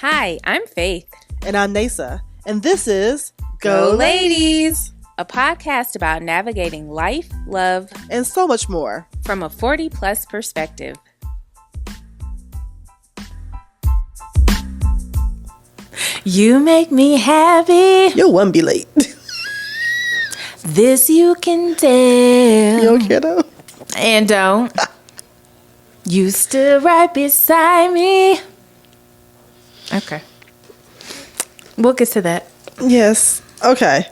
Hi, I'm Faith. And I'm Nasa. And this is Go Ladies, a podcast about navigating life, love, and so much more from a 40-plus perspective. You make me happy. You won't be late. This you can tell. You okay though? And don't. You stood right beside me. Okay. We'll get to that. Yes. Okay.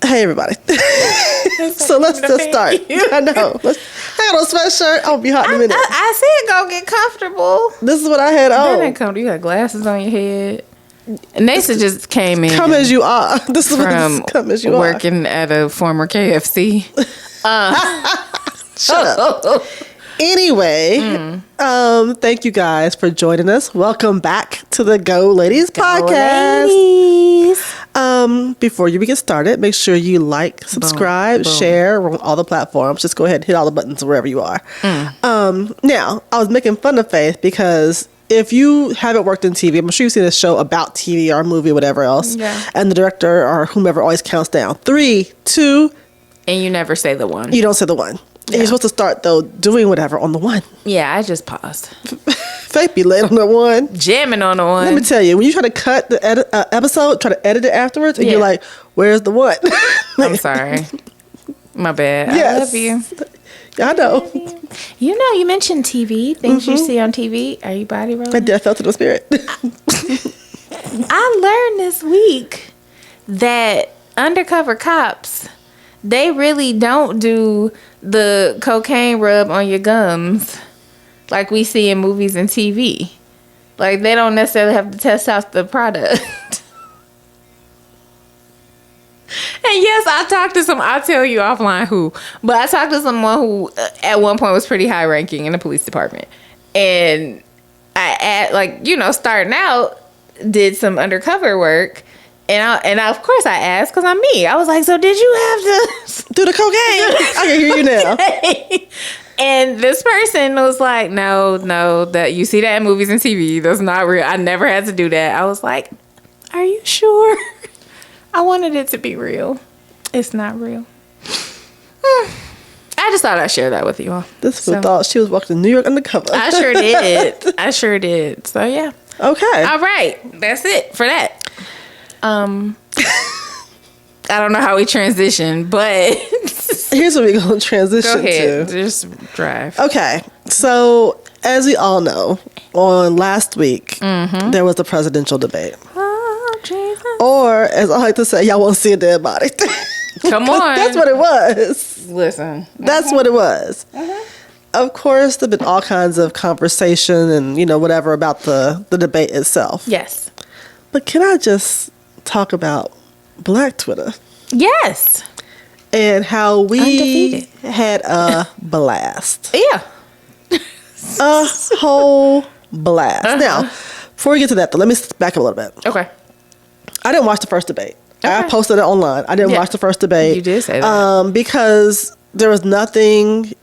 Hey, everybody. So let's just start. I know. I got on sweatshirt. I'll be hot in a minute. I said go get comfortable. This is what I had on. That ain't comfortable. You got glasses on your head. Nasa just came in. Come as you are. This is what come as you are. Working at a former KFC. Shut up. Anyway, thank you guys for joining us. Welcome back to the Go Ladies podcast. Ladies. Before you get started, make sure you like, subscribe, boom. share on all the platforms. Just go ahead and hit all the buttons wherever you are. Now, I was making fun of Faith because if you haven't worked in TV, I'm sure you've seen a show about TV or a movie or whatever else. Yeah. And the director or whomever always counts down. 3, 2. And you never say the one. You don't say the one. And you're supposed to start, though, doing whatever on the one. Yeah, I just paused. Faith be late on the one. Jamming on the one. Let me tell you, when you try to cut the episode, try to edit it afterwards, and you're like, where's the one? I'm sorry. My bad. Yes. I love you. I know. You know, you mentioned TV, things you see on TV. Are you body rolling? I felt it in the spirit. I learned this week that undercover cops, they really don't do the cocaine rub on your gums like we see in movies and TV. Like, they don't necessarily have to test out the product. And yes, I talked to I'll tell you offline who, but I talked to someone who at one point was pretty high ranking in the police department. And starting out, did some undercover work. And of course I asked, because I'm me. I was like, so did you have to do the cocaine? I can hear you now. And this person was like, no, that you see that in movies and TV. That's not real. I never had to do that. I was like, are you sure? I wanted it to be real. It's not real. I just thought I'd share that with you all. This fool thought she was walking to New York undercover. I sure did. So yeah. Okay. All right. That's it for that. I don't know how we transition, but here's what we're going to transition to. Go ahead. to. Just drive. Okay. So, as we all know, on last week, there was the presidential debate. Oh, Jesus. Or, as I like to say, y'all won't see a dead body. Come on. That's what it was. Listen. That's what it was. Of course, there have been all kinds of conversation and, whatever about the debate itself. Yes. But can I just talk about Black Twitter? Yes. And how we Undefeated. had a blast. Yeah. A whole blast. Now, before we get to that, though, let me back up a little bit. Okay. I didn't watch the first debate. Okay. I posted it online. I didn't watch the first debate. You did say that. Because there was nothing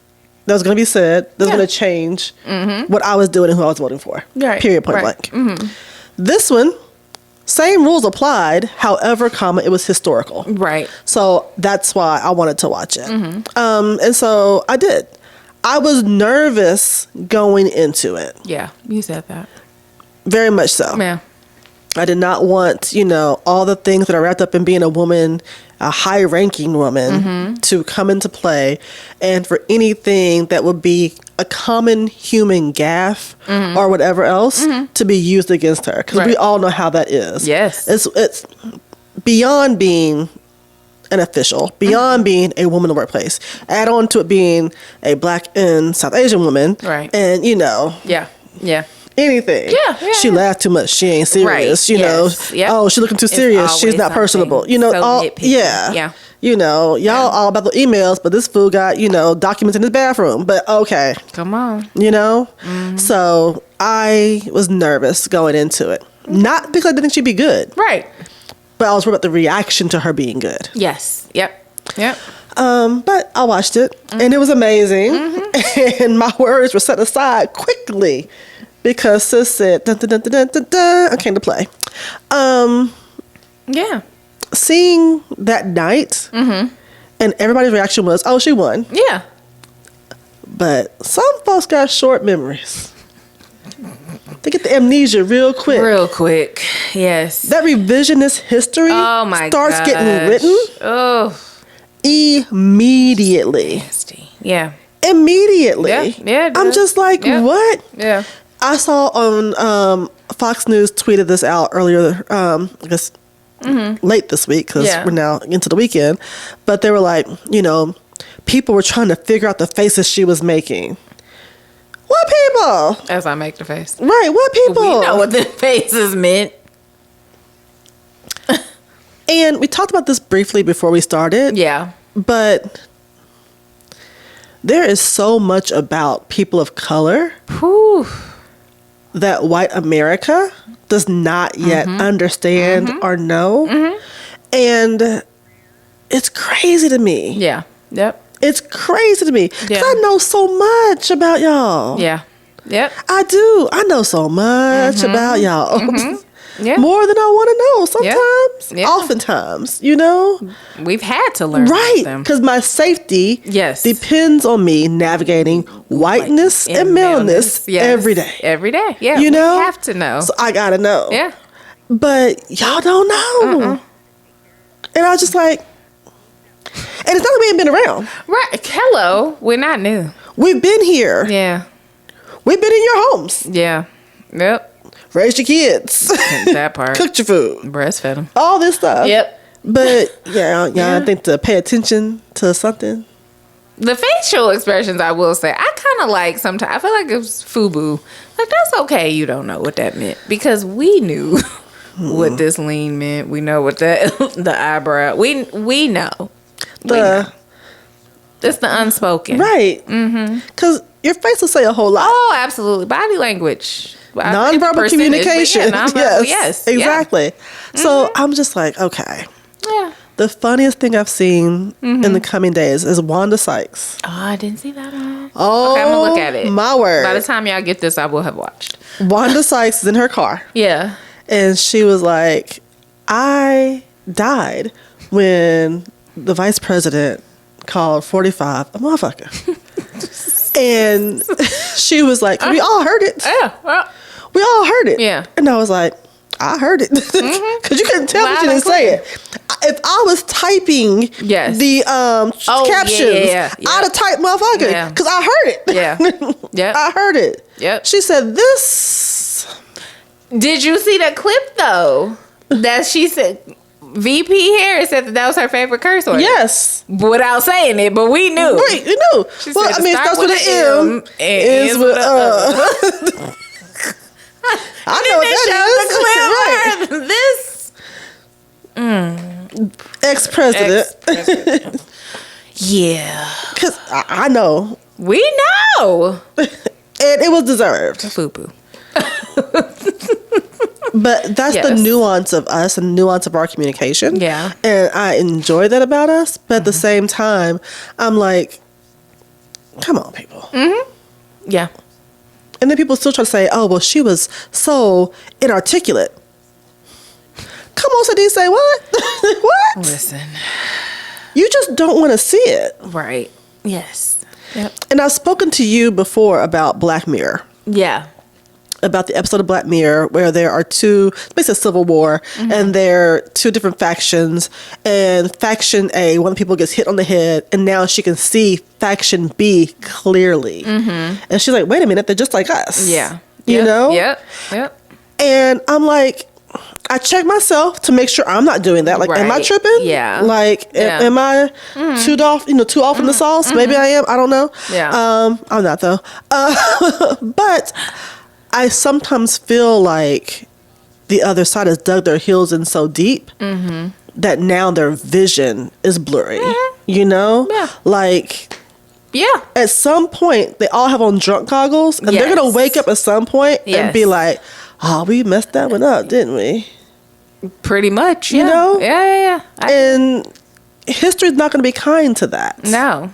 that was going to be said that was going to change what I was doing and who I was voting for. Right. Period, point blank. This one, same rules applied. However, it was historical. Right. So that's why I wanted to watch it. And so I did. I was nervous going into it. Yeah, you said that. Very much so. Yeah. I did not want, all the things that are wrapped up in being a woman, a high-ranking woman, to come into play, and for anything that would be a common human gaffe or whatever else to be used against her. Because we all know how that is. Yes. It's beyond being an official, beyond being a woman in the workplace. Add on to it being a Black and South Asian woman. Right. And, Yeah. anything. Yeah. She laughed too much. She ain't serious. Right. Know. Yep. Oh, she's looking too serious. She's not personable. So all nitpicky. yeah. Y'all all about the emails, but this fool got, documents in his bathroom. But okay. Come on. So I was nervous going into it. Not because I didn't think she'd be good. Right. But I was worried about the reaction to her being good. Yes. Yep. But I watched it and it was amazing. And my words were set aside quickly because sis said, dun, dun, dun, dun, dun, dun, I came to play. Yeah. Seeing that night, and everybody's reaction was, oh, she won. Yeah. But some folks got short memories. They get the amnesia real quick. Real quick. Yes. That revisionist history starts getting written. Oh. Immediately. Nasty. Yeah. Immediately. Yeah, it I'm does. just like, Yeah. what? Yeah. I saw on Fox News tweeted this out earlier, I guess late this week because we're now into the weekend. But they were like, people were trying to figure out the faces she was making. What people? As I make the face. Right, what people? We know what the faces meant. And we talked about this briefly before we started. Yeah. But there is so much about people of color Whew. that white America does not yet understand or know. And it's crazy to me. Yeah. Yep. It's crazy to me. Because Yeah. I know so much about y'all. Yeah. Yep. I do. I know so much about y'all. Yeah. More than I want to know sometimes. Yeah. Oftentimes, We've had to learn Right. about them. Because my safety Yes. depends on me navigating whiteness and maleness Yes. every day. Every day. Yeah. You know? We have to know. So I got to know. Yeah. But y'all don't know. And I was just like, and it's not that we ain't been around. Right. Hello. We're not new. We've been here. Yeah. We've been in your homes. Yeah. Yep. Raised your kids. That part. Cooked your food. Breastfed them. All this stuff. Yep. But yeah, I think to pay attention to something. The facial expressions, I will say, I kind of like sometimes. I feel like it's FUBU. Like, that's okay. You don't know what that meant because we knew what this lean meant. We know what that the eyebrow. We know. It's the unspoken. Right. Because your face will say a whole lot. Oh, absolutely. Body language. Nonverbal communication. Nonverbal, yes. Exactly. So I'm just like, okay. Yeah. The funniest thing I've seen in the coming days is Wanda Sykes. Oh, I didn't see that one. Oh, Okay, I'm going to look at it. My word. By the time y'all get this, I will have watched. Wanda Sykes is in her car. Yeah. And she was like, I died when the vice president called 45 a motherfucker. And she was like, we all heard it. Yeah. Well, We all heard it. Yeah. And I was like, I heard it. Because you couldn't tell me she Loud and didn't say it. If I was typing the captions, I'd have typed motherfucker. Because I heard it. Yeah. Yeah. I heard it. Yep. She said this. Did you see the clip though? That she said VP Harris said that was her favorite curse word. Yes. Without saying it, but we knew. Right, you knew. She Well, said I mean, it starts with an M. Ends with I know what that is. The clip. This. Ex-president. Yeah. Because I know. We know. And it was deserved. FUBU. But that's the nuance of us and nuance of our communication. Yeah. And I enjoy that about us. But at the same time, I'm like, come on, people. Yeah. And then people still try to say, oh, well, she was so inarticulate. Come on, Sadie, say what? What? Listen. You just don't want to see it. Right. Yes. Yep. And I've spoken to you before about Black Mirror. Yeah. About the episode of Black Mirror where there are two, it's basically a civil war, and there are two different factions. And faction A, one of the people gets hit on the head, and now she can see faction B clearly. And she's like, wait a minute, they're just like us. Yeah. You know? Yep. And I'm like, I check myself to make sure I'm not doing that. Like, am I Right. tripping? Yeah. Like, am I too off in the sauce? Maybe I am. I don't know. Yeah. I'm not though. But I sometimes feel like the other side has dug their heels in so deep that now their vision is blurry. You know? Yeah. Like, Yeah. at some point, they all have on drunk goggles, and they're going to wake up at some point and be like, oh, we messed that one up, didn't we? Pretty much. Yeah. You know? Yeah. And history's not going to be kind to that. No.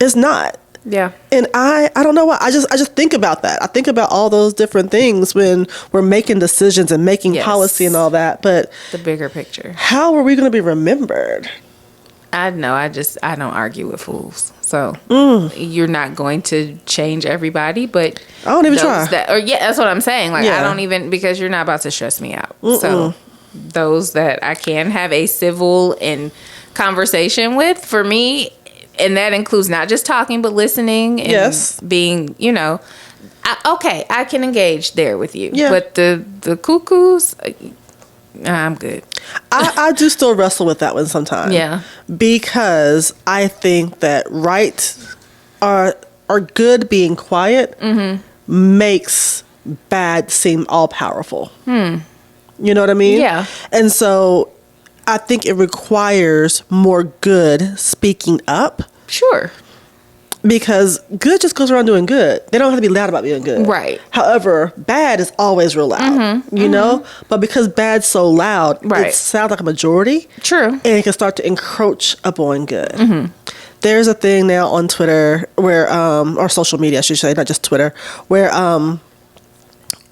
It's not. Yeah. And I don't know why. I just think about that. I think about all those different things when we're making decisions and making policy and all that. But the bigger picture. How are we going to be remembered? I know. I don't argue with fools. So you're not going to change everybody, but I don't even try. That's what I'm saying. Like I don't even, because you're not about to stress me out. So those that I can have a civil and conversation with, for me, and that includes not just talking but listening and being, I can engage there with you. Yeah. But the cuckoos, I'm good. I do still wrestle with that one sometimes. Yeah. Because I think that are good being quiet makes bad seem all powerful. You know what I mean? Yeah. And so I think it requires more good speaking up. Sure. Because good just goes around doing good. They don't have to be loud about being good. Right. However, bad is always real loud, you know? But because bad's so loud, it sounds like a majority. True. And it can start to encroach upon good. There's a thing now on Twitter where, or social media, I should say, not just Twitter, where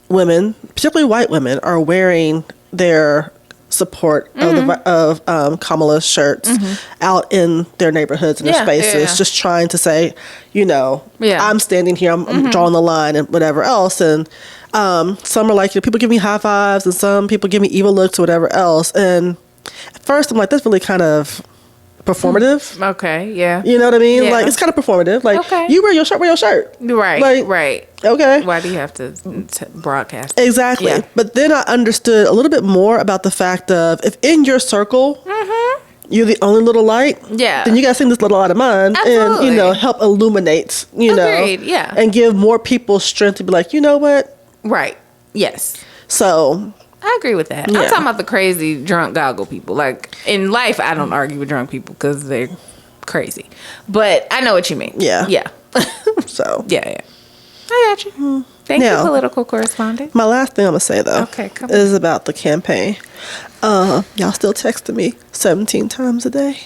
women, particularly white women, are wearing their support of Kamala's shirts out in their neighborhoods and their spaces, just trying to say, I'm standing here, I'm drawing the line and whatever else. And some are like, people give me high fives and some people give me evil looks or whatever else. And at first I'm like, that's really kind of performative. Okay, yeah. You know what I mean? Yeah. Like, it's kind of performative. Like, you wear your shirt. Right, like, right. Okay. Why do you have to broadcast? Exactly. Yeah. But then I understood a little bit more about the fact of, if in your circle, you're the only little light, then you got to sing this little light of mine. Absolutely. And, help illuminate, Agreed, yeah. And give more people strength to be like, you know what? Right. Yes. So I agree with that. I'm talking about the crazy drunk goggle people. Like, in life, I don't argue with drunk people because they're crazy. But I know what you mean. Yeah. Yeah. So. Yeah. I got you. Thank you, political correspondent. My last thing I'm going to say, though, is about the campaign. Y'all still texting me 17 times a day.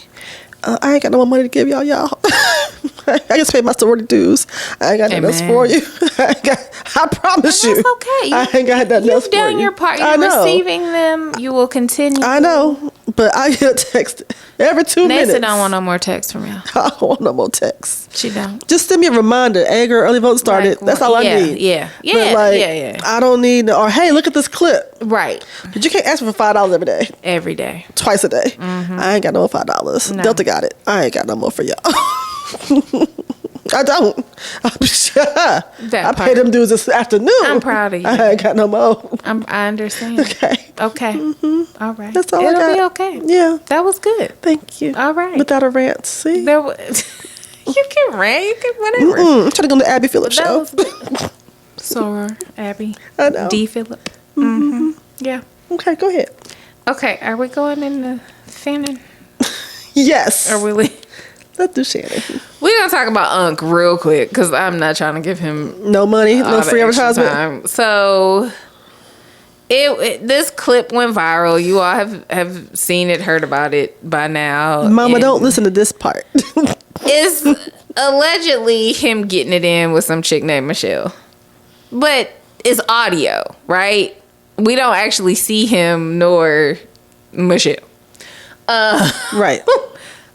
I ain't got no more money to give y'all. I just paid my sorority dues. I ain't got nothing else for you. I promise you. That's okay. I ain't got nothing else for you. You've done your part. You're receiving them. You will continue. I know. But I get a text every 2 minutes. Nessa don't want no more texts from y'all. I don't want no more texts. She don't. Just send me a reminder. Hey, girl, early vote started. That's all I need. Yeah. But I don't need, or hey, look at this clip. Right. But you can't ask me for $5 every day. Every day. Twice a day. I ain't got no more $5. No. Delta got it. I ain't got no more for y'all. I don't. I paid them dues this afternoon. I'm proud of you. I ain't got no more. I understand. Okay. All right. That's all It'll I got. be okay. Yeah. That was good. Thank you. All right. Without a rant. See? You can rant. You can whatever. I'm trying to go on the Abby Phillips show. Soror, Abby. I know. D. Phillip. Yeah. Okay, go ahead. Okay, are we going into Shannon? Yes. Or will we? Let's do Shannon. We're going to talk about Unc real quick because I'm not trying to give him no money, no free advertisement. Time. So this clip went viral. You all have seen it, heard about it by now. Mama, don't listen to this part. It's allegedly him getting it in with some chick named Michelle. But it's audio, right? We don't actually see him nor Michelle. Right.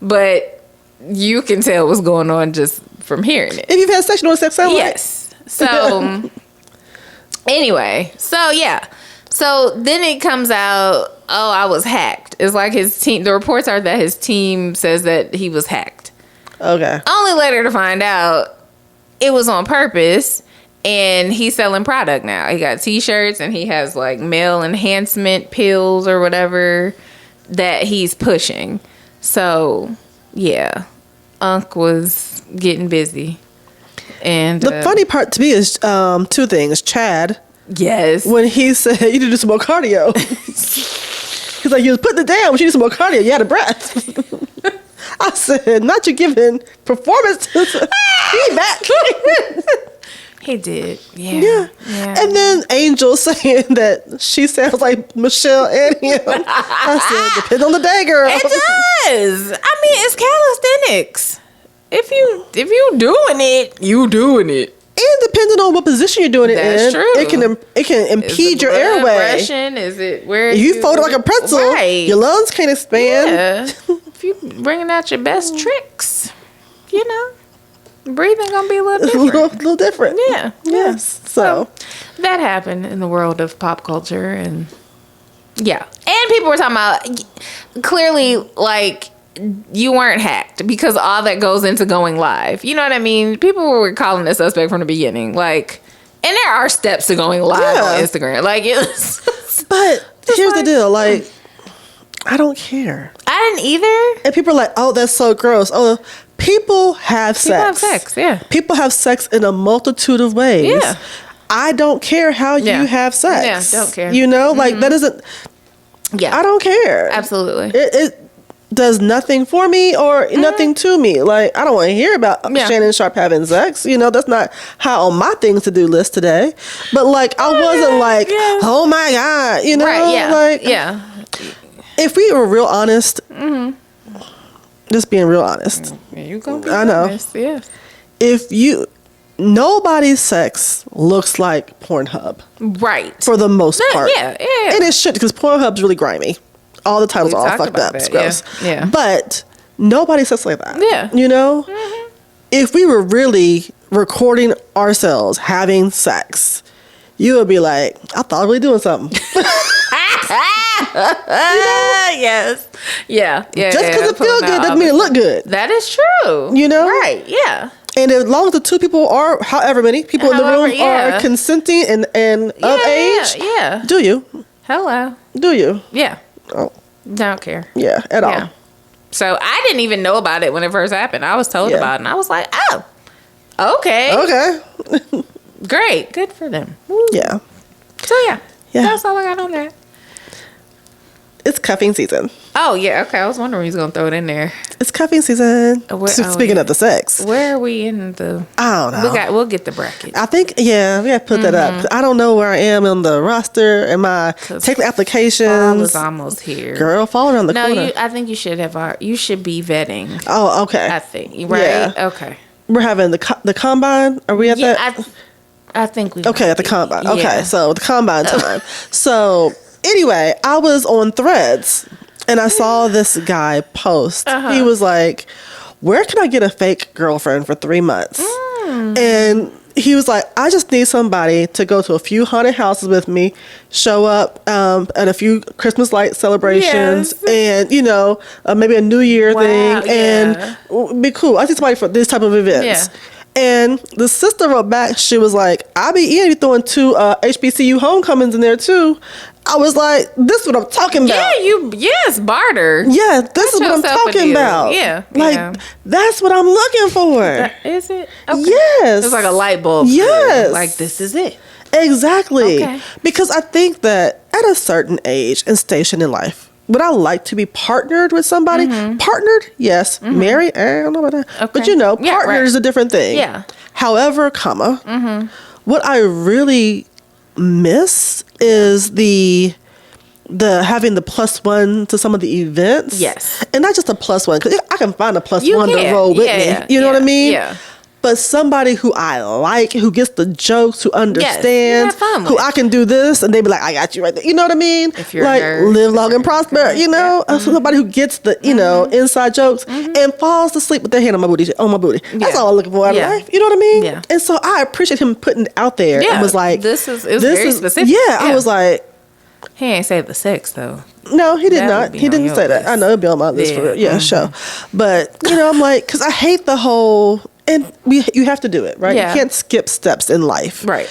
But you can tell what's going on just from hearing it. If you've had sex, you know what sex sounds like. Yes. So, anyway. So, yeah. So, then it comes out, I was hacked. It's like his team, the reports are that his team says that he was hacked. Okay. Only later to find out it was on purpose. And he's selling product now. He got t-shirts and he has like male enhancement pills or whatever that he's pushing. So, yeah. Unc was getting busy. And the funny part to me is two things. Chad. Yes. When he said, you need to do some more cardio. He's like, you was putting it down, but you need some more cardio. You had a breath. I said, not you giving performance feedback. He did. Yeah. And then Angel saying that she sounds like Michelle and him. I said, depends on the day, girl. It does. I mean, it's calisthenics. if you doing it, you doing it. And depending on what position you're doing it That's in, true. it can impede your airway. Russian? Is it where if you fold it like a pretzel, right. your lungs can't expand. Yeah. If you bringing out your best tricks, you know, breathing gonna be a little different. little different. Yeah. Yes. So that happened in the world of pop culture, and yeah, and people were talking about clearly like. You weren't hacked because all that goes into going live. You know what I mean? People were calling the suspect from the beginning. Like, and there are steps to going live on Instagram. Like, but here's the deal. Like, I don't care. I didn't either. And people are like, oh, that's so gross. Oh, people have sex. People have sex, yeah. People have sex in a multitude of ways. Yeah. I don't care how you have sex. Yeah, don't care. You know, like that isn't. Yeah. I don't care. Absolutely. It does nothing for me or nothing to me. Like, I don't want to hear about Shannon Sharp having sex. You know, that's not high on my things to do list today. But like, I wasn't like, oh my God, you know, like, if we were real honest, just being real honest. You gonna be honest, yes. If nobody's sex looks like Pornhub, right? For the most part, and it should, because Pornhub's really grimy. All the titles are all fucked up. It's gross. Yeah. But nobody says like that. Yeah. You know? If we were really recording ourselves having sex, you would be like, I thought we were doing something. You know? Yes. Yeah. Just because it feels good doesn't mean it look good. That is true. You know? Right. Yeah. And as long as the two people are, however many people in the room are consenting and of age, do you? Hello. Do you? Yeah. Oh. Don't care. Yeah, at all. So I didn't even know about it when it first happened. I was told about it, and I was like, oh, okay. Okay. Great. Good for them. Woo. Yeah. So, that's all I got on that. It's cuffing season. Oh, yeah. Okay. I was wondering if he was going to throw it in there. It's cuffing season. Speaking of the sex. Where are we in the... I don't know. We'll get the bracket. I think, we got to put that up. I don't know where I am on the roster. Am I taking applications? Fall is almost here. Girl, fall around the corner. No, I think you should have you should be vetting. Oh, okay. I think. Right? Yeah. Okay. We're having the combine. Are we at that? I think we Okay, at the combine. Yeah. Okay, so the combine time. So... Anyway, I was on Threads and I saw this guy post. He was like, where can I get a fake girlfriend for 3 months? And he was like, I just need somebody to go to a few haunted houses with me, show up at a few Christmas light celebrations, and, you know, maybe a New Year thing, and be cool. I need somebody for this type of events. Yeah. And the sister wrote back, she was like, I be throwing 2 HBCU homecomings in there too. I was like, this is what I'm talking about. Yeah, barter. Yeah, this is what I'm talking about. Yeah. Like, that's what I'm looking for. Is it? Okay. Yes. It's like a light bulb. Yes. Like, this is it. Exactly. Okay. Because I think that at a certain age and station in life, would I like to be partnered with somebody? Partnered? Yes. Married? I don't know about that. Okay. But you know, partner is a different thing. Yeah. However, what I really miss is the having the +1 to some of the events. Yes. And not just a +1, because I can find a +1 to roll with me. You know what I mean? Yeah. But somebody who I like, who gets the jokes, who understands, who I can do this, and they be like, I got you right there. You know what I mean? If you're like, nerd, live long and prosper, you know? Somebody who gets the, you know, inside jokes and falls to sleep with their hand on my booty. That's all I'm looking for out of life. You know what I mean? Yeah. And so I appreciate him putting it out there and was like, it was very specific. Yeah, I was like, he ain't say the sex though. No, he did not. He didn't say that. I know it'd be on my list for sure. But, you know, I'm like, because I hate the whole... And you have to do it, right? Yeah. You can't skip steps in life. Right.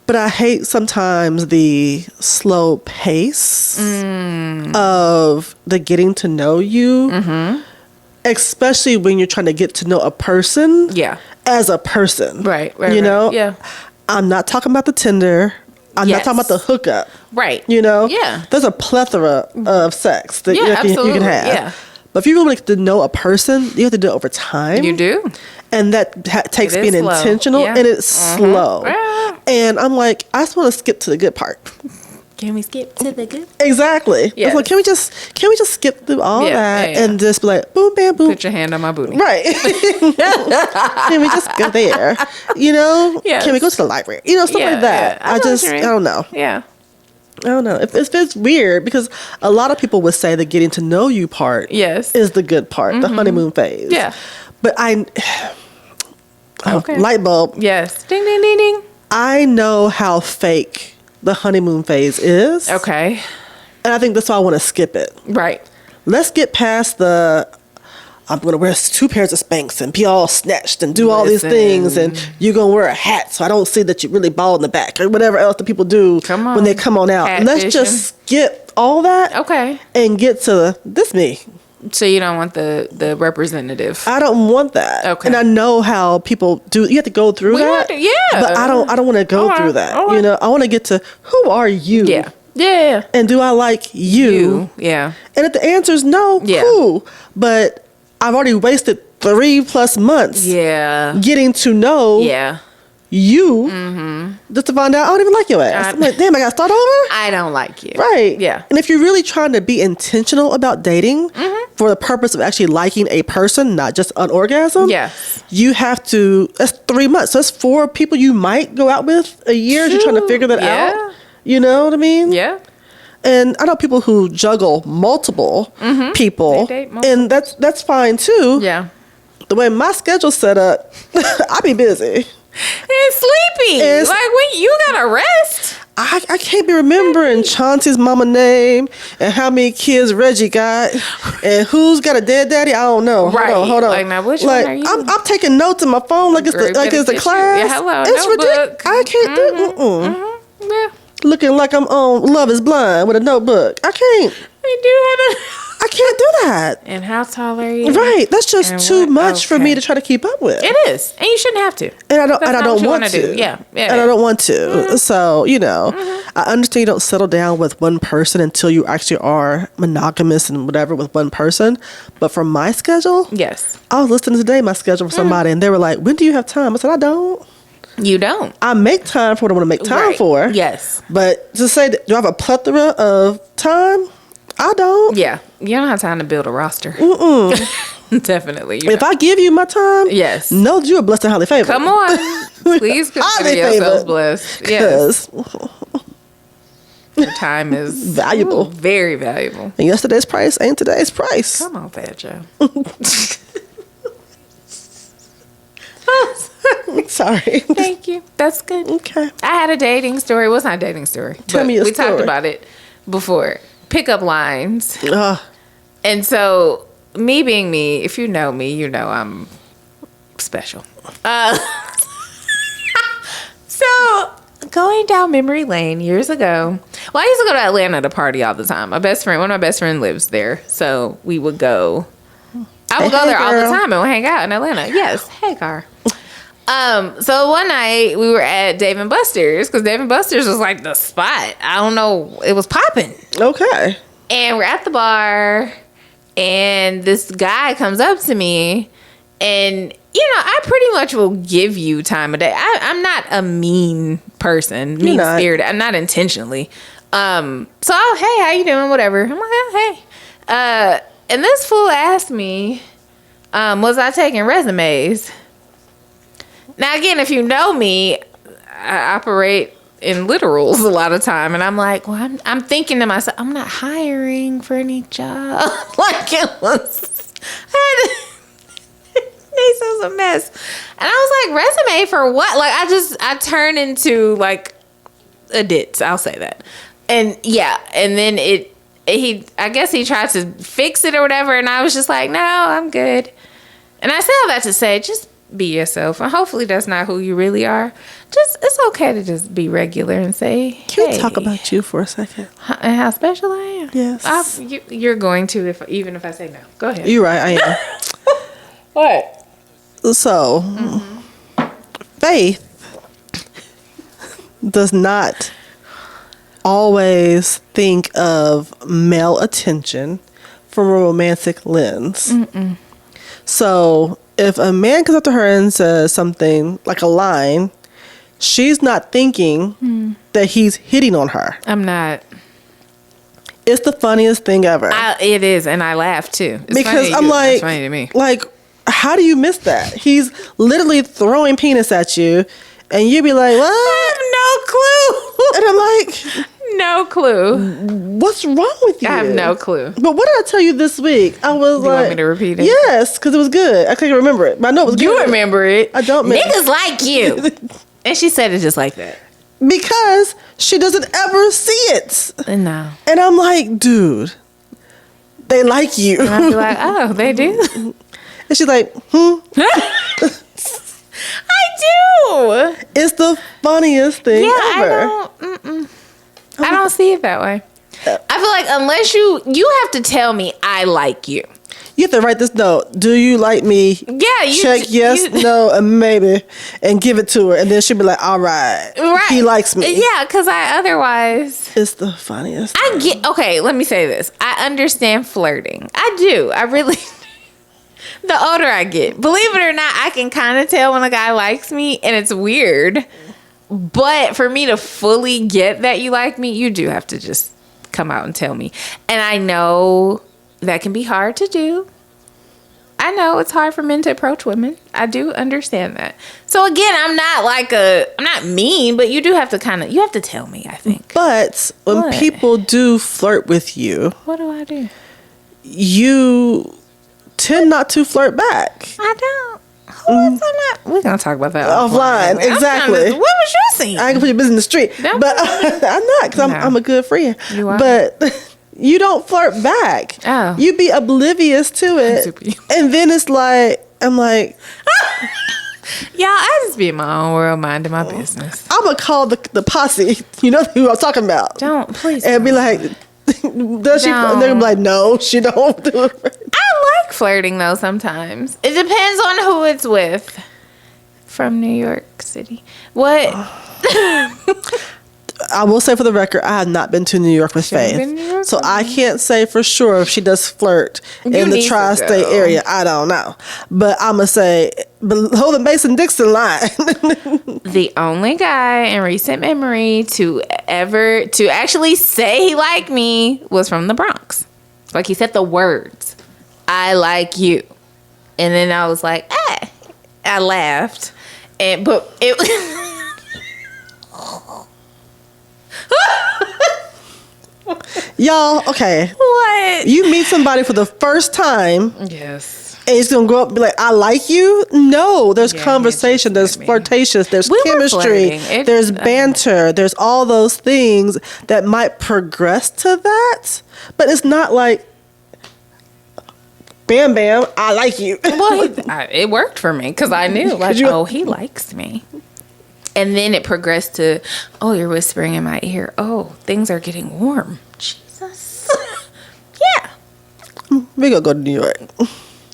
But I hate sometimes the slow pace of the getting to know you. Especially when you're trying to get to know a person as a person. Right. You know? Yeah. I'm not talking about the Tinder. I'm not talking about the hookup. Right. You know? Yeah. There's a plethora of sex that you can have. Yeah. But if you really like to know a person, you have to do it over time. You do. And that takes being intentional, and it's slow. And I'm like, I just want to skip to the good part. Can we skip to the good? Exactly. Yes. Like, can we just skip through all that yeah. and just be like, boom, bam, boom. Put your hand on my booty. Right. Can we just go there? You know? Yes. Can we go to the library? You know, stuff like that. Yeah. I don't know. Yeah. I don't know. It's weird because a lot of people would say the getting to know you part Yes. is the good part, the honeymoon phase. Yeah. But Okay. light bulb. Yes. Ding, ding, ding, ding. I know how fake the honeymoon phase is. Okay. And I think that's why I want to skip it. Right. Let's get past the I'm going to wear 2 pairs of Spanx and be all snatched and do all these things. And you're going to wear a hat so I don't see that you're really bald in the back or whatever else the people do when they come on out. Let's just skip all that. Okay. And get to this me. So you don't want the representative. I don't want that. Okay. And I know how people do. You have to go through that. But I don't want to go through that. You know, I want to get to who are you? Yeah. Yeah. And do I like you? Yeah. And if the answer is no, cool. But I've already wasted 3+ months getting to know you just to find out I don't even like your ass. I'm like, damn, I got to start over? I don't like you. Right. Yeah. And if you're really trying to be intentional about dating for the purpose of actually liking a person, not just an orgasm, you have to, that's 3 months. So that's 4 people you might go out with a year. You're trying to figure that out. You know what I mean? Yeah. And I know people who juggle multiple people, and that's fine too. Yeah. The way my schedule's set up, I be busy. And sleepy. Like, when you gotta rest. I can't be remembering Chauncey's mama name and how many kids Reggie got and who's got a dead daddy. I don't know. Right. Hold on. Like, now, which one are you? I'm taking notes in my phone like it's the class. Yeah, hello, it's ridiculous. I can't do. Yeah. Looking like I'm on Love Is Blind with a notebook. I can't. We do have I can't do that. And how tall are you? Right. That's just too much for me to try to keep up with. It is. And you shouldn't have to. And I don't want to. Yeah. And I don't want to. So, you know, I understand you don't settle down with one person until you actually are monogamous and whatever with one person. But for my schedule, yes. I was listening today, my schedule for somebody, and they were like, when do you have time? I said, I don't. You don't. I make time for what I want to make time for. Yes. But to say, do I have a plethora of time? I don't. Yeah. You don't have time to build a roster. Definitely. If I give you my time, yes, know that you are blessed and highly favored. Come on. Please consider yourselves blessed. Yes. Your time is valuable. Very valuable. And yesterday's price ain't today's price. Come on, Fat Joe. Sorry. Thank you. That's good. Okay. I had a dating story. Well, it's not a dating story. Tell me a story. We talked about it before. Pickup lines. And so, me being me, if you know me, you know I'm special. So, going down memory lane years ago. Well, I used to go to Atlanta to party all the time. One of my best friends lives there. So, we would go. I would go there all the time and we'd hang out in Atlanta. Yes. Hey, Gar. So one night we were at Dave & Buster's because Dave & Buster's was like the spot. I don't know. It was popping. Okay. And we're at the bar and this guy comes up to me and, you know, I pretty much will give you time of day. I'm not a mean person, mean spirited. I'm not intentionally. So, hey, how you doing? Whatever. I'm like, oh, hey. And this fool asked me, was I taking resumes? Now, again, if you know me, I operate in literals a lot of time. And I'm like, well, I'm thinking to myself, I'm not hiring for any job. Like, it was a mess. And I was like, resume for what? Like, I turned into, like, a ditz. I'll say that. And, yeah. And then I guess he tried to fix it or whatever. And I was just like, no, I'm good. And I say all that to say, just be yourself, and hopefully that's not who you really are. It's okay to just be regular and say, hey. Can we talk about you for a second? And how special I am? Yes. You're going to, even if I say no. Go ahead. You're right, I am. What? So, Faith does not always think of male attention from a romantic lens. So, if a man comes up to her and says something like a line, she's not thinking that he's hitting on her. I'm not. It's the funniest thing ever. It is, and I laugh too. It's because I'm like, it's funny to me. Like, how do you miss that? He's literally throwing penis at you, and you be like, what? I have no clue. And I'm like, no clue. What's wrong with you? I have no clue. But what did I tell you this week? I was you want me to repeat it? Yes, because it was good. I can't remember it, but I know it was good. You remember it. I don't remember. Niggas like you. And she said it just like that. Because she doesn't ever see it. No. And I'm like, dude, they like you. And I'd be like, oh, they do? And she's like, I do. It's the funniest thing ever. I don't see it that way. I feel like unless you have to tell me I like you. You have to write this note. Do you like me? Yeah, you check yes, no, and maybe, and give it to her, and then she'll be like, "All right, he likes me." Yeah, because otherwise, it's the funniest. Okay, let me say this. I understand flirting. I do. I really. The older I get, believe it or not, I can kind of tell when a guy likes me, and it's weird. But for me to fully get that you like me, you do have to just come out and tell me. And I know that can be hard to do. I know it's hard for men to approach women. I do understand that. So again, I'm not mean, but you do have to you have to tell me, I think. But when people do flirt with you, what do I do? You tend not to flirt back. I don't. We're gonna talk about that offline. Exactly. What was your scene? I can put your business in the street, but I'm not because I'm a good friend. You are. But you don't flirt back. Oh. You be oblivious to it, and then it's like I'm like, y'all. I just be in my own world, minding my business. I'm gonna call the posse. You know who I'm talking about? Don't please. And be like, does she? And they're gonna be like, no, she don't do it. I like flirting though. Sometimes it depends on who it's with. From New York City, what? I will say for the record, I have not been to New York with Faith, so I can't say for sure if she does flirt in the tri-state area. I don't know, but I'm gonna say below the Mason-Dixon line. The only guy in recent memory to actually say he liked me was from the Bronx. Like he said the words, "I like you," and then I was like, "Ah," I laughed, but it. Y'all, okay. What? You meet somebody for the first time. Yes. And he's going to go up and be like, I like you? No. There's conversation. There's flirtatious. There's chemistry. There's banter. There's all those things that might progress to that. But it's not like, bam, bam, I like you. Well, it worked for me because I knew, like, he likes me. And then it progressed to, oh, you're whispering in my ear. Oh, things are getting warm. Jesus. Yeah. We're going to go to New York.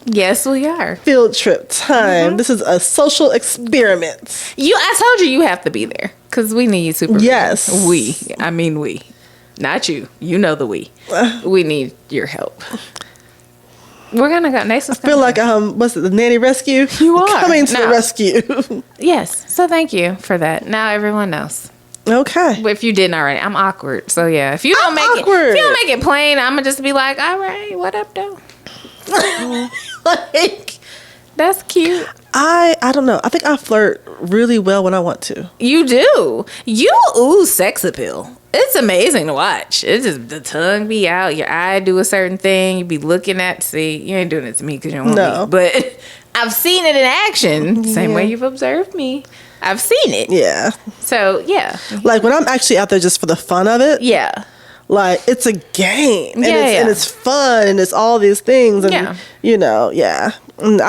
Yes, we are. Field trip time. Mm-hmm. This is a social experiment. I told you have to be there because we need supervision. Yes. We. Not you. You know the we. We need your help. We're gonna go next. I feel like what's it, the nanny rescue? You are coming to the rescue. Yes. So thank you for that. Now everyone knows. Okay. But if you didn't already, I'm awkward. So yeah, if you don't make it plain, I'm gonna just be like, all right, what up, though? Like, that's cute. I don't know. I think I flirt really well when I want to. You do. You ooze sex appeal. It's amazing to watch. It's just the tongue be out, your eye do a certain thing, you be looking at. See, you ain't doing it to me because you don't want me. But I've seen it in action. Same way you've observed me. I've seen it. Yeah. So yeah. Like when I'm actually out there just for the fun of it. Yeah. Like it's a game. And it's fun and it's all these things. And you know, yeah. And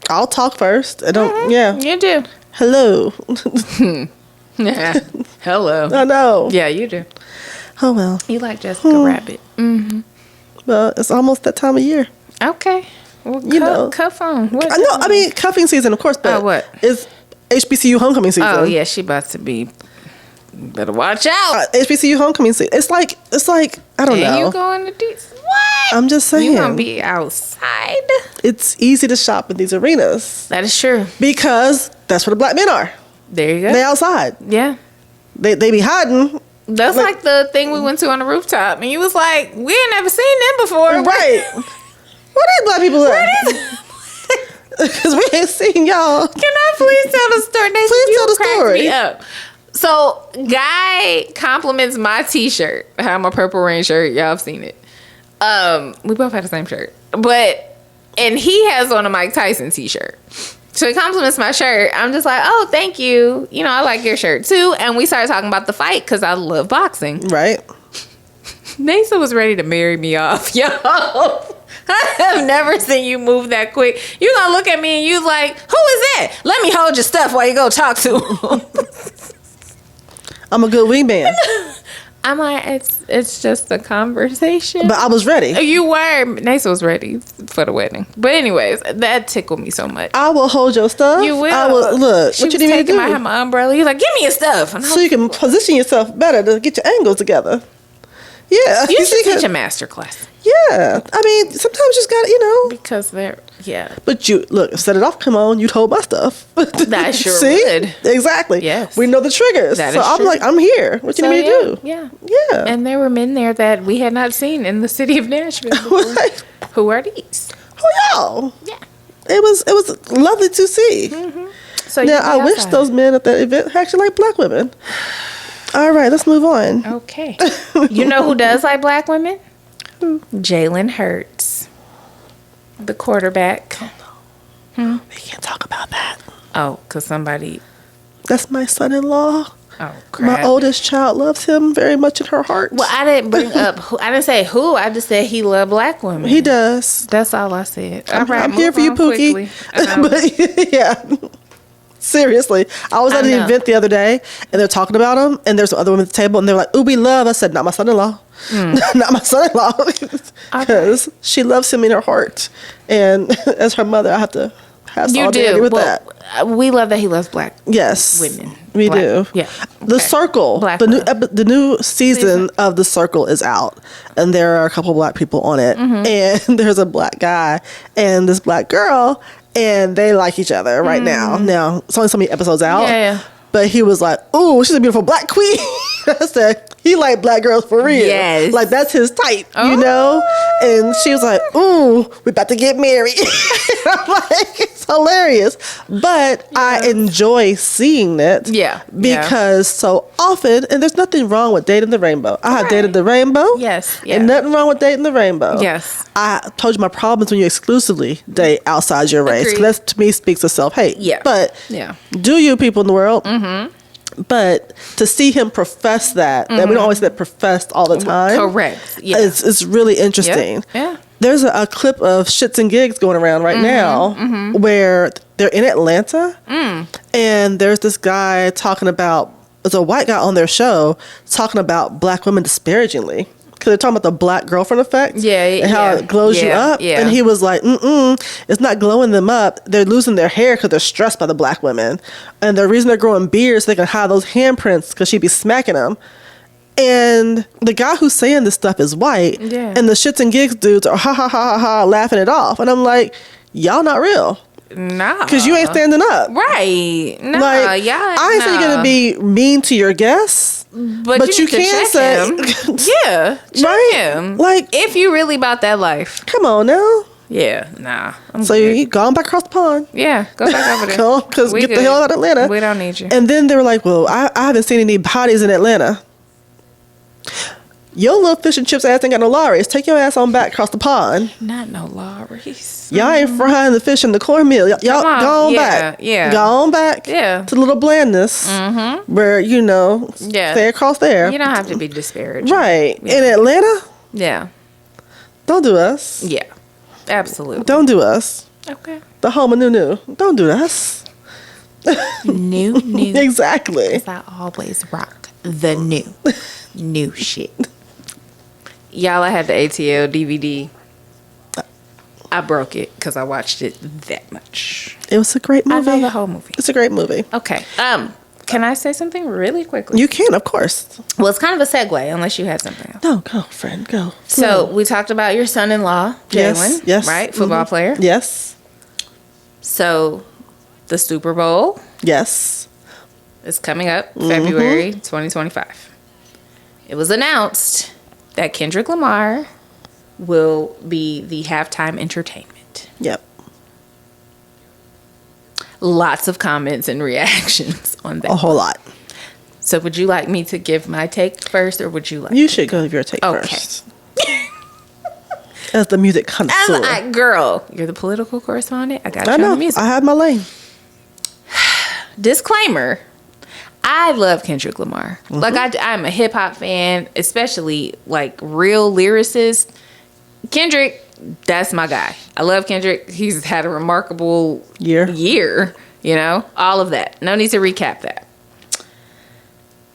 I'll talk first. I don't You do. Hello. Hello. I know. Yeah, you do. Oh well. You like Jessica Rabbit. Mm-hmm. Well, it's almost that time of year. Okay. Well, cuff on. I mean cuffing season, of course, but what? It's HBCU homecoming season. Oh yeah, she about to be. Better watch out. HBCU homecoming season. It's like I don't know. You going to do what? I'm just saying. You gonna be outside? It's easy to shop in these arenas. That is true. Because that's where the black men are. There you go. They outside. Yeah. They be hiding That's like the thing we went to on the rooftop, and you was like, "We ain't never seen them before." Right. Where these black people at? Because we ain't seen y'all. Can I please tell the story? Please tell the story. Me up. So, guy compliments my t-shirt. I have my Purple Rain shirt. Y'all have seen it. We both had the same shirt. And he has on a Mike Tyson t-shirt. So he compliments my shirt. I'm just like, oh, thank you. You know, I like your shirt too. And we started talking about the fight because I love boxing. Right. Nasa was ready to marry me off, yo. I have never seen you move that quick. You gonna look at me and you like, who is that? Let me hold your stuff while you go talk to him. I'm a good wingman. I'm like, it's just a conversation. But I was ready. You were. Nasa was ready for the wedding. But anyways, that tickled me so much. I will hold your stuff. You will. I will. Look, she what you was need me to do? I have my umbrella. You're like, give me your stuff. And So you can position yourself better to get your angles together. Yeah. You should teach a master class. Yeah. I mean, sometimes you just gotta, Because they're, yeah. But you, look, set it off, come on, you'd hold my stuff. That sure See? would. Exactly. Yes. We know the triggers. That so is I'm true. like, I'm here. What you need me to do? Yeah. Yeah. And there were men there that we had not seen in the city of Nashville before. Like, Who are these? who y'all? Yeah. It was lovely to see. Mm-hmm. So Now, I wish those men at that event actually like black women. All right, let's move on. Okay. You know who does like black women? Jalen Hurts, the quarterback. Oh, no. We can't talk about that. Oh, because somebody... That's my son-in-law. Oh, crap. My oldest child loves him very much in her heart. Well, I didn't bring up... I didn't say who. I just said he loved black women. He does. That's all I said. I'm here for you, Pookie. But, yeah. Seriously. I was at an event the other day, and they're talking about him, and there's some other women at the table, and they're like, ooh, we love. I said, not my son-in-law. Not my son-in-law. Because she loves him in her heart. And as her mother, I have to have solidarity with that. We love that he loves black women. We do. Yeah. The Circle. Black the new season of The Circle is out. And there are a couple black people on it. And there's a black guy and this black girl. And they like each other right now. Now, it's only so many episodes out. Yeah. But he was like, ooh, she's a beautiful black queen. I said, he like black girls for real. Yes. Like, that's his type, you know? And she was like, ooh, we about to get married. I'm like, it's hilarious. But I enjoy seeing it. Yeah. Because so often, and there's nothing wrong with dating the rainbow. I have dated the rainbow. Yes. Yeah. And nothing wrong with dating the rainbow. Yes. I told you my problems when you exclusively date outside your race. 'Cause that, to me, speaks of self-hate. Yeah. But do you people in the world? But to see him profess that we don't always get professed all the time. Correct. Yeah. It's really interesting. Yeah. There's a clip of Shits and Gigs going around right now where they're in Atlanta and there's this guy talking about, there's a white guy on their show talking about black women disparagingly. Because they're talking about the black girlfriend effect. And how it glows you up. And he was like, it's not glowing them up. They're losing their hair because they're stressed by the black women. And the reason they're growing beards so they can hide those handprints because she'd be smacking them. And the guy who's saying this stuff is white. Yeah. And the Shits and Gigs dudes are ha ha ha ha ha laughing it off. And I'm like, y'all not real. Nah. Because you ain't standing up. Right. Nah, like, I ain't saying you're going to be mean to your guests. But you can say, yeah, check him. Like, if you really about that life, come on now. Yeah, nah. So you go on back across the pond. Yeah, go back over there. Go, because get the hell out of Atlanta. We don't need you. And then they were like, well, I haven't seen any bodies in Atlanta. Your little fish and chips ass ain't got no lorries. Take your ass on back across the pond. Not no lorries. Y'all ain't frying the fish in the cornmeal. Y'all go on back. Yeah. Go on back. Yeah. To the little blandness. Where, stay across there. You don't have to be disparaging. Right. Yeah. In Atlanta? Yeah. Don't do us. Yeah. Absolutely. Don't do us. Okay. The home of new. Don't do us. New. Exactly. Because I always rock the new shit. Y'all, I had the ATL DVD. I broke it because I watched it that much. It was a great movie. I know the whole movie. It's a great movie. Okay. Can I say something really quickly? You can, of course. Well, it's kind of a segue, unless you had something else. No, go, friend, go. So we talked about your son-in-law, Jalen. Yes. Right? Football player. Yes. So the Super Bowl. Yes. Is coming up February 2025. it was announced that Kendrick Lamar will be the halftime entertainment. Yep. Lots of comments and reactions on that. A whole lot. So would you like me to give my take first, or would you like... You should go with your take first. As the music connoisseur. Girl, you're the political correspondent. I got you I know. on the music. I have my lane. Disclaimer. I love Kendrick Lamar. Like, I'm a hip-hop fan, especially, like, real lyricist. Kendrick, that's my guy. I love Kendrick. He's had a remarkable year, you know, all of that. No need to recap that.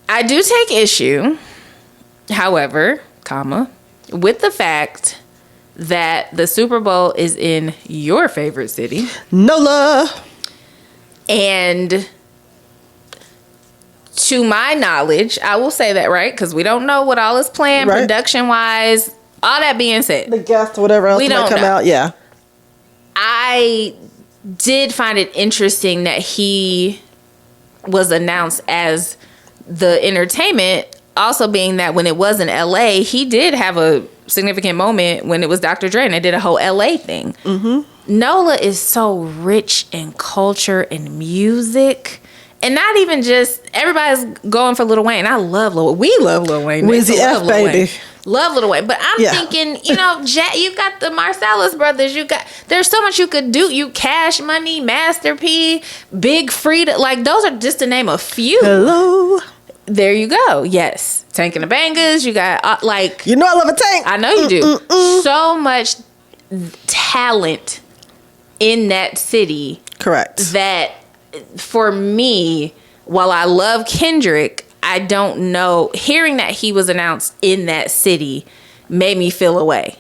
I do take issue, however, with the fact that the Super Bowl is in your favorite city. NOLA. And to my knowledge, I will say that, right? Because we don't know what all is planned, right, production-wise. All that being said, the guests, whatever else might come out, yeah. I did find it interesting that he was announced as the entertainment, also being that when it was in LA, he did have a significant moment when it was Dr. Dre and they did a whole LA thing. NOLA is so rich in culture and music. And not even just, everybody's going for Lil Wayne. I love Lil Wayne. We love Lil Wayne. Weezy F, baby. Love Lil Wayne. But I'm thinking, you know, you got the Marcellus brothers. There's so much you could do. You Cash Money, Master P, Big Frida. Like, those are just to name a few. Hello. There you go. Yes. Tank and the Bangers. You got, like. You know I love a tank. I know you do. So much talent in that city. Correct. That, for me, while I love Kendrick, I don't know, hearing that he was announced in that city made me feel away.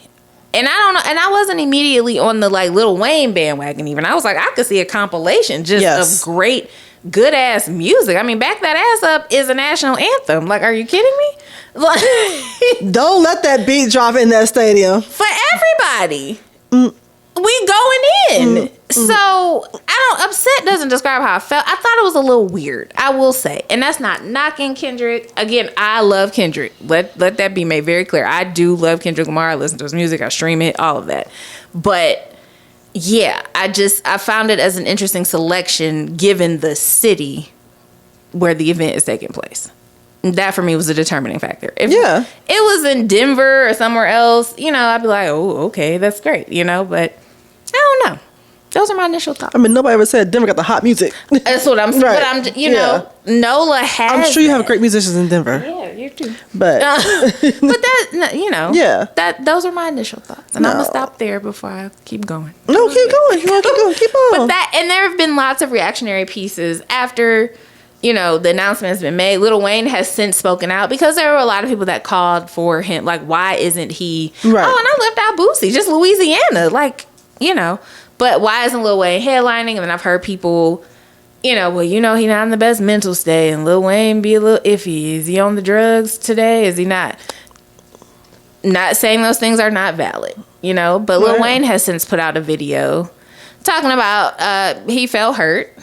And I don't know, and I wasn't immediately on the like Lil Wayne bandwagon even. I was like, I could see a compilation just of great, good ass music. I mean, Back That Ass Up is a national anthem. Like, are you kidding me? Like, don't let that beat drop in that stadium. For everybody. We going in. So, upset doesn't describe how I felt. I thought it was a little weird, I will say. And that's not knocking Kendrick. Again, I love Kendrick. Let that be made very clear. I do love Kendrick Lamar. I listen to his music. I stream it, all of that. But, yeah, I found it as an interesting selection given the city where the event is taking place. That, for me, was a determining factor. If it was in Denver or somewhere else, you know, I'd be like, oh, okay, that's great, you know, but I don't know. Those are my initial thoughts. I mean, nobody ever said Denver got the hot music. That's what I'm saying. Right. But I'm, you know, NOLA has. I'm sure you have great musicians in Denver. Yeah, you do. But that, you know, those are my initial thoughts, and I'm gonna stop there before I keep going. No, keep going. You want to keep going? Keep on. But and there have been lots of reactionary pieces after, you know, the announcement has been made. Lil Wayne has since spoken out because there were a lot of people that called for him. Like, why isn't he? Right. Oh, and I left out Boosie, just Louisiana. Like, you know. But why isn't Lil Wayne headlining? And then I've heard people, you know, well, you know, he's not in the best mental state. And Lil Wayne be a little iffy. Is he on the drugs today? Is he not? Not saying those things are not valid, you know. But Lil Wayne has since put out a video talking about he felt hurt.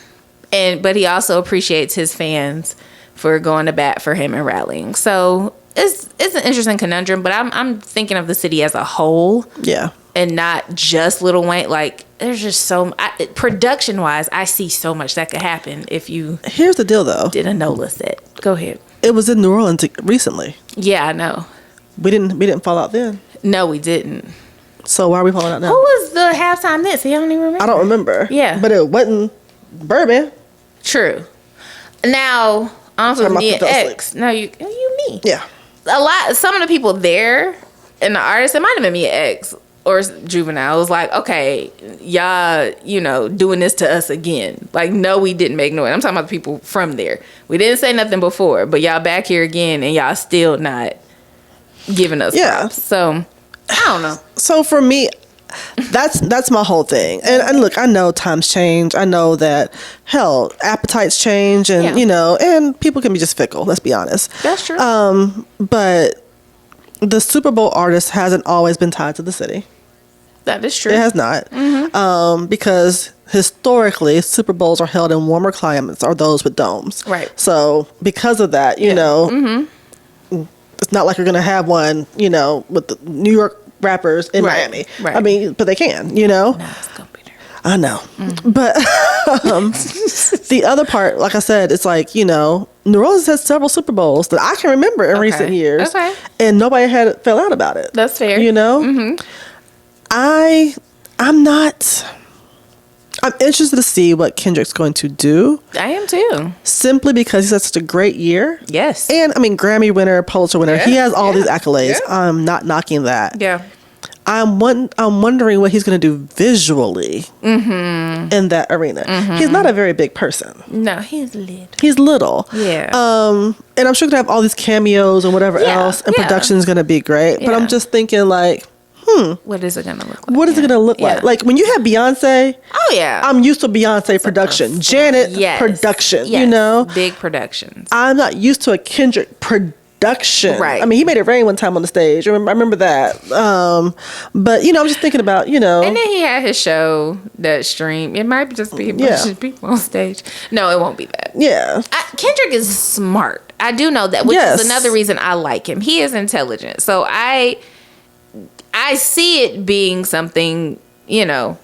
But he also appreciates his fans for going to bat for him and rallying. So it's an interesting conundrum. But I'm thinking of the city as a whole. Yeah. And not just Lil Wayne. Like, there's just so production wise, I see so much that could happen if you. Here's the deal, though. Did a NOLA set? Go ahead. It was in New Orleans recently. Yeah, I know. We didn't fall out then. No, we didn't. So why are we falling out now? Who was the halftime this? I don't even remember. I don't remember. Yeah, but it wasn't Bourbon. True. Now, honestly, Mia X. No, you me. Yeah. Some of the people there and the artists, it might have been Mia X or Juvenile, was like, okay, y'all, you know, doing this to us again. Like, no, we didn't make noise. I'm talking about the people from there. We didn't say nothing before, but y'all back here again and y'all still not giving us props. So, I don't know. So for me, that's my whole thing. And look, I know times change. I know that, hell, appetites change and, you know, and people can be just fickle, let's be honest. That's true. But the Super Bowl artist hasn't always been tied to the city. That is true. It has not. Mm-hmm. Because historically, Super Bowls are held in warmer climates or those with domes. Right. So because of that, you know, it's not like you're gonna have one, you know, with the New York rappers in Miami. Right. I mean, but they can, you know. No, it's gonna be there. I know, but the other part, like I said, it's like, you know, New Orleans has several Super Bowls that I can remember in recent years, and nobody had fell out about it. That's fair. You know, I'm interested to see what Kendrick's going to do. I am too. Simply because he's had such a great year. Yes. And I mean, Grammy winner, Pulitzer winner. Yeah. He has all these accolades. Yeah. I'm not knocking that. Yeah. I'm wondering what he's going to do visually in that arena. He's not a very big person. No, he's little. He's little. Yeah. And I'm sure going to have all these cameos and whatever else, and production is going to be great. But I'm just thinking like, what is it going to look like? What is it going to look like? Like when you have Beyonce, oh yeah, I'm used to Beyonce production, Janet production, you know, big productions. I'm not used to a Kendrick production. Right. I mean, he made it rain one time on the stage. I remember that. But you know, I'm just thinking about, you know, and then he had his show that stream. It might just be a bunch of people on stage. No, it won't be that. Yeah. Kendrick is smart. I do know that, which is another reason I like him. He is intelligent. So I see it being something, you know,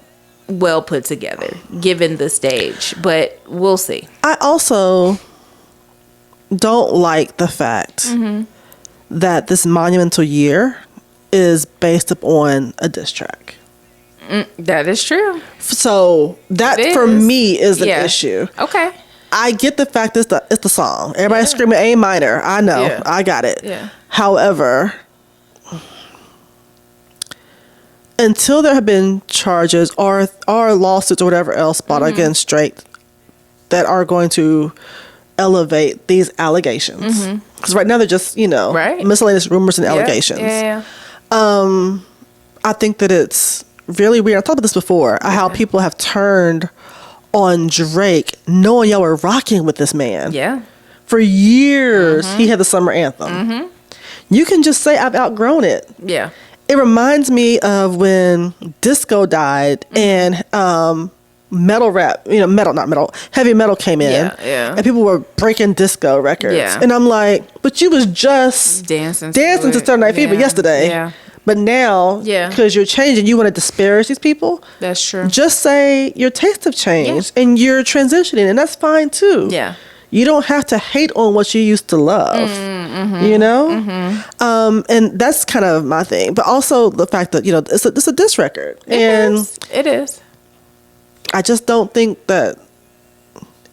well put together, given the stage. But we'll see. I also don't like the fact that this monumental year is based upon a diss track. That is true. So that for me is an issue. Okay. I get the fact it's the song. Everybody's screaming A minor. I know. Yeah. I got it. Yeah. However, until there have been charges or lawsuits or whatever else brought against Drake that are going to elevate these allegations, because right now they're just, you know, miscellaneous rumors and allegations. I think that it's really weird. I talked about this before, how people have turned on Drake knowing y'all were rocking with this man. Yeah. For years, he had the summer anthem. You can just say, I've outgrown it. Yeah. It reminds me of when disco died and metal rap, you know, heavy metal came in. And people were breaking disco records. And I'm like, but you was just dancing to Saturday Night Fever yesterday. But now, because you're changing, you want to disparage these people? That's true. Just say your tastes have changed and you're transitioning, and that's fine too. Yeah. You don't have to hate on what you used to love, you know? And that's kind of my thing. But also the fact that, you know, it's a diss record. It is. I just don't think that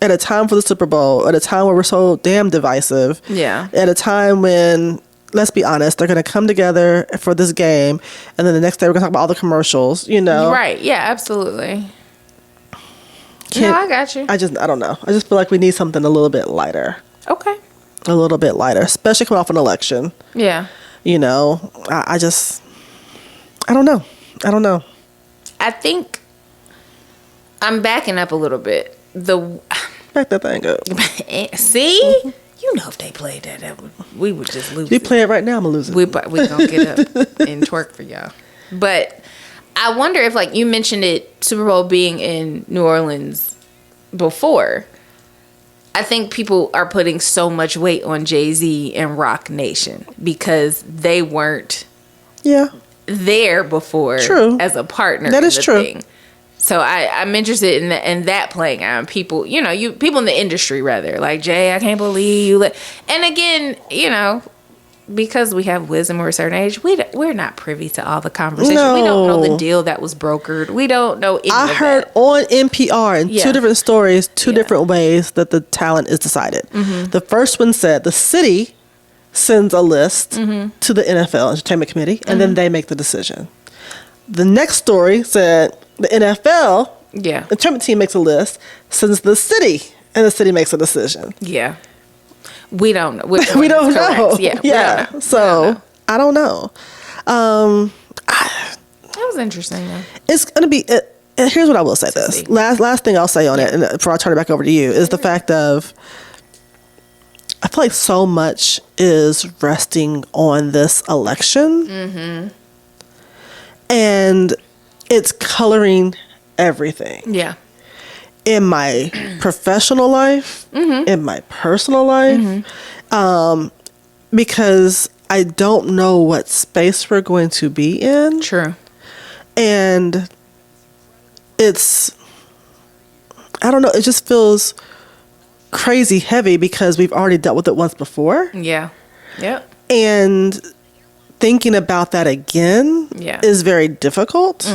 at a time for the Super Bowl, at a time where we're so damn divisive, at a time when, let's be honest, they're going to come together for this game, and then the next day we're going to talk about all the commercials, you know? Right. Yeah, absolutely. No, I got you. I don't know. I just feel like we need something a little bit lighter. Okay. A little bit lighter, especially coming off an election. Yeah. You know, I don't know. I think I'm backing up a little bit. Back that thing up. See? You know, if they played that we would just lose. You play it right now, I'm going to lose it. We going to get up and twerk for y'all. But I wonder if, like you mentioned it, Super Bowl being in New Orleans before, I think people are putting so much weight on Jay-Z and Rock Nation because they weren't there before as a partner. That is true. Thing. So I'm interested in that playing out. People, you know, people in the industry rather, like, Jay, I can't believe you. And again, you know, because we have wisdom or a certain age, we're not privy to all the conversation. No. We don't know the deal that was brokered. We don't know any I heard on NPR in two different stories, two different ways that the talent is decided. The first one said the city sends a list to the NFL Entertainment Committee, and then they make the decision. The next story said the NFL entertainment team makes a list, sends to the city, and the city makes a decision. Yeah. We don't know. We don't know. Yeah. So I don't know. That was interesting though. It's gonna be. Here's what I will say. This last thing I'll say on it, and before I turn it back over to you, is the fact of I feel like so much is resting on this election, and it's coloring everything. Yeah. In my professional life, in my personal life, because I don't know what space we're going to be in. True. And it's, I don't know, it just feels crazy heavy because we've already dealt with it once before. Yeah. Yep. And thinking about that again is very difficult.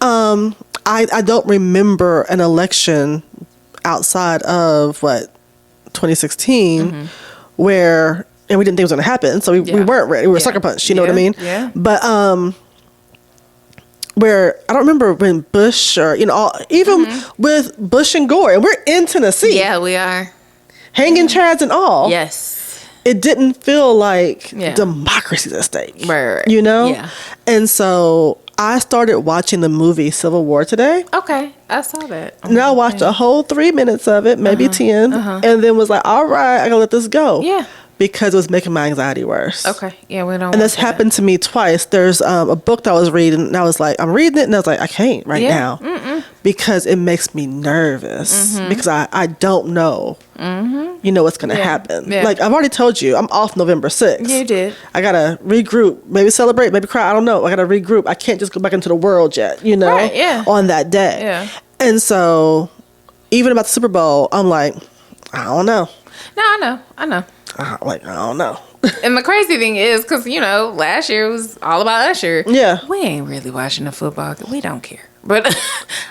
I don't remember an election outside of 2016 where, and we didn't think it was going to happen, so we weren't ready. We were sucker punched, you know what I mean? Yeah. But where I don't remember when Bush or even with Bush and Gore, and we're in Tennessee. Yeah, we are. Hanging chads and all. Yes. It didn't feel like democracy's at stake. Right. You know? Yeah. And so I started watching the movie Civil War today. Okay. I saw that. And I watched a whole 3 minutes of it, maybe 10, and then was like, all right, I gotta let this go. Yeah. Because it was making my anxiety worse. Okay. Yeah, we don't. And this happened to me twice. There's a book that I was reading, and I was like, I'm reading it, and I was like, I can't now. Because it makes me nervous. Because I don't know, what's going to happen. Yeah. Like, I've already told you, I'm off November 6th. You did. I got to regroup, maybe celebrate, maybe cry, I don't know. I got to regroup. I can't just go back into the world yet, Right, yeah. on that day. Yeah. And so, even about the Super Bowl, I'm like, I don't know. No, I know. I don't know. And the crazy thing is, because, last year was all about Usher. Yeah. We ain't really watching the football. We don't care. But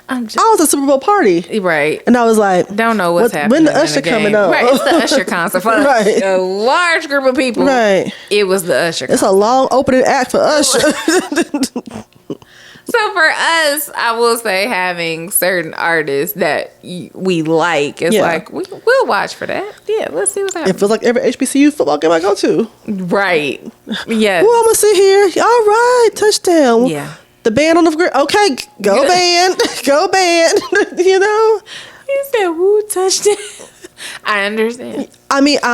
I was at a Super Bowl party. Right. And I was like, don't know what's happening. When the Usher coming up? Right. It's the Usher concert for right. a large group of people. Right. It was the Usher concert. It's a long opening act for Usher. So for us, I will say having certain artists that we like is like, we'll watch for that. Yeah, let's see what's happening. It feels like every HBCU football game I go to. Right. Yeah. Well, I'm going to sit here. All right, touchdown. Yeah. The band on the grid. Okay, go band. Go band. You said, woo, touchdown. I understand. I mean, no.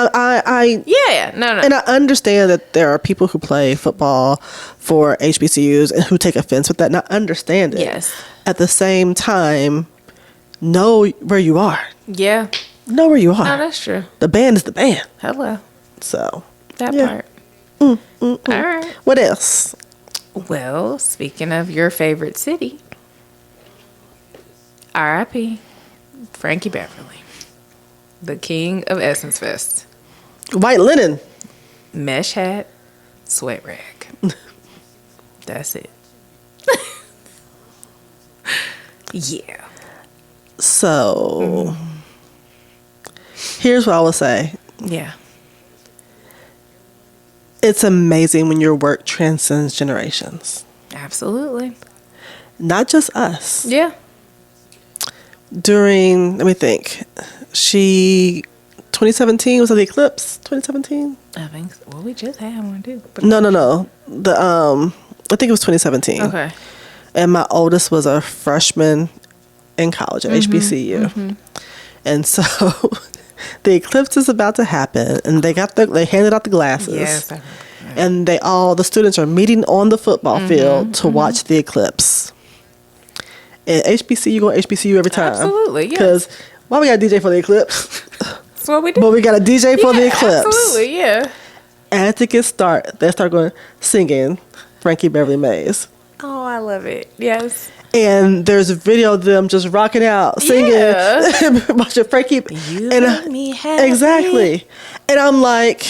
And I understand that there are people who play football for HBCUs and who take offense with that, and I understand it. Yes. At the same time, know where you are. Yeah. Know where you are. No, that's true. The band is the band. Hello. So. That part. All right. What else? Well, speaking of your favorite city, R.I.P. Frankie Beverly. The king of Essence Fest. White linen. Mesh hat, sweat rag. That's it. Yeah. So, here's what I will say. Yeah. It's amazing when your work transcends generations. Absolutely. Not just us. Yeah. Let me think. 2017 was the eclipse. 2017. I think so. Well, we just had one too. But No. I think it was 2017. Okay. And my oldest was a freshman in college at HBCU, and so the eclipse is about to happen, and they handed out the glasses. Yes. And the students are meeting on the football field to watch the eclipse. And HBCU go HBCU every time. Absolutely, yes. Because why we got a DJ for the eclipse? That's what we do. But we got a DJ for the eclipse. Absolutely, yeah. As it gets started, they start going singing Frankie Beverly Maze. Oh, I love it. Yes. And there's a video of them just rocking out, singing, watching Frankie. You make me happy. Exactly. And I'm like,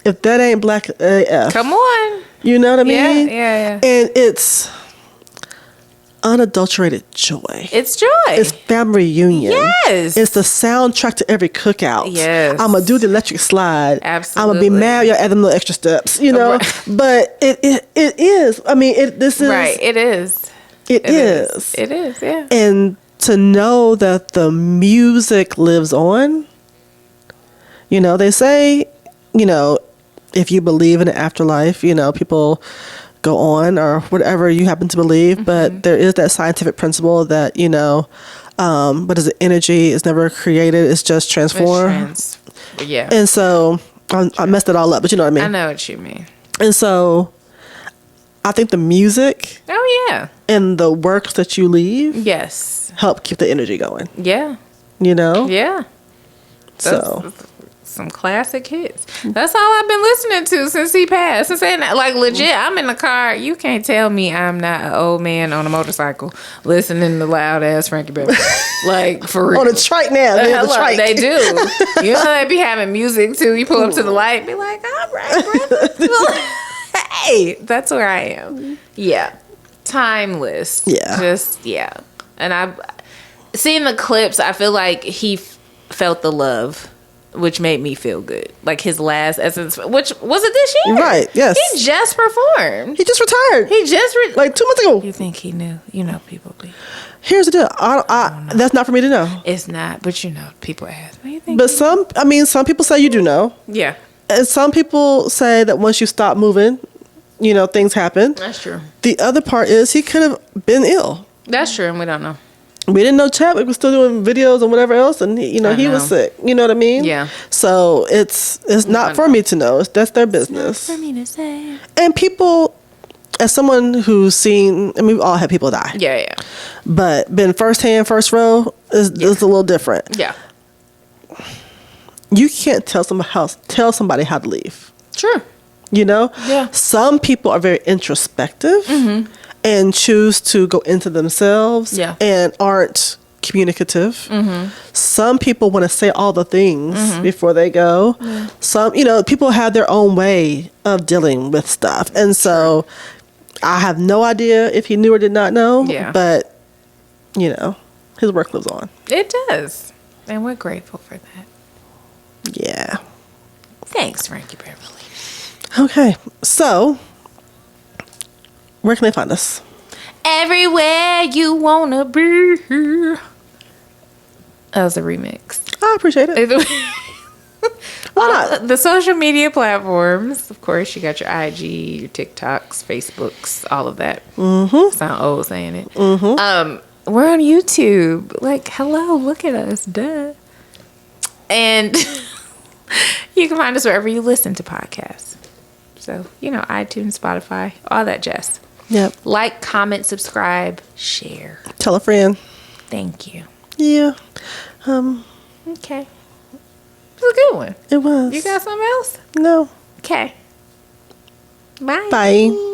if that ain't black AF. Come on. You know what I mean? Yeah. And it's unadulterated joy. It's joy. It's family reunion. Yes. It's the soundtrack to every cookout. Yes. I'm going to do the electric slide. Absolutely. I'm going to be mad. Y'all add them little extra steps, Right. But it is. I mean, this is. Right. It is. It is. It is, yeah. And to know that the music lives on, they say, if you believe in an afterlife, people go on or whatever you happen to believe, but there is that scientific principle that, but as energy is never created, it's just transformed. Yeah. And so I messed it all up, but you know what I mean? I know what you mean. And so I think the music and the works that you leave help keep the energy going. Yeah. Yeah. So some classic hits. That's all I've been listening to since he passed. And saying that, like, legit, I'm in the car. You can't tell me I'm not an old man on a motorcycle listening to loud ass Frankie Beverly. Like, for real. On a trike now. Hello, they do. You know they be having music too. You pull up to the light and be like, all right, brother. Hey, that's where I am. Yeah. Timeless. Yeah. Just, yeah. And I've seen the clips. I feel like he felt the love, which made me feel good. Like his last Essence, which was it this year? Right, yes. He just performed. He just retired. He just like 2 months ago. You think he knew? You know, people be. Here's the deal. That's not for me to know. It's not, but you know, people ask. What do you think? But some people say you do know. Yeah. And some people say that once you stop moving, you know, things happen. That's true. The other part is he could have been ill. That's true, and we don't know. We didn't know Chadwick was still doing videos and whatever else, and he was sick. You know what I mean? Yeah. So it's not for me to know. That's their business. Not for me to say. And people, as someone who's seen, I mean, we've all had people die. Yeah. But been firsthand, first row is a little different. Yeah. You can't tell somebody how to leave. True. You know? Yeah. Some people are very introspective and choose to go into themselves and aren't communicative. Some people want to say all the things before they go. Yeah. Some, people have their own way of dealing with stuff. And so I have no idea if he knew or did not know. Yeah. But, his work lives on. It does. And we're grateful for that. Yeah. Thanks, Frankie Beverly. Okay, so where can they find us? Everywhere you wanna be. That was a remix. I appreciate it. Why not? The social media platforms, of course, you got your IG, your TikToks, Facebooks, all of that. Sound old saying it. We're on YouTube. Like, hello, look at us, duh. And you can find us wherever you listen to podcasts. So, iTunes, Spotify, all that jazz. Yep. Like, comment, subscribe, share. Tell a friend. Thank you. Yeah. Okay. It was a good one. It was. You got something else? No. Okay. Bye. Bye.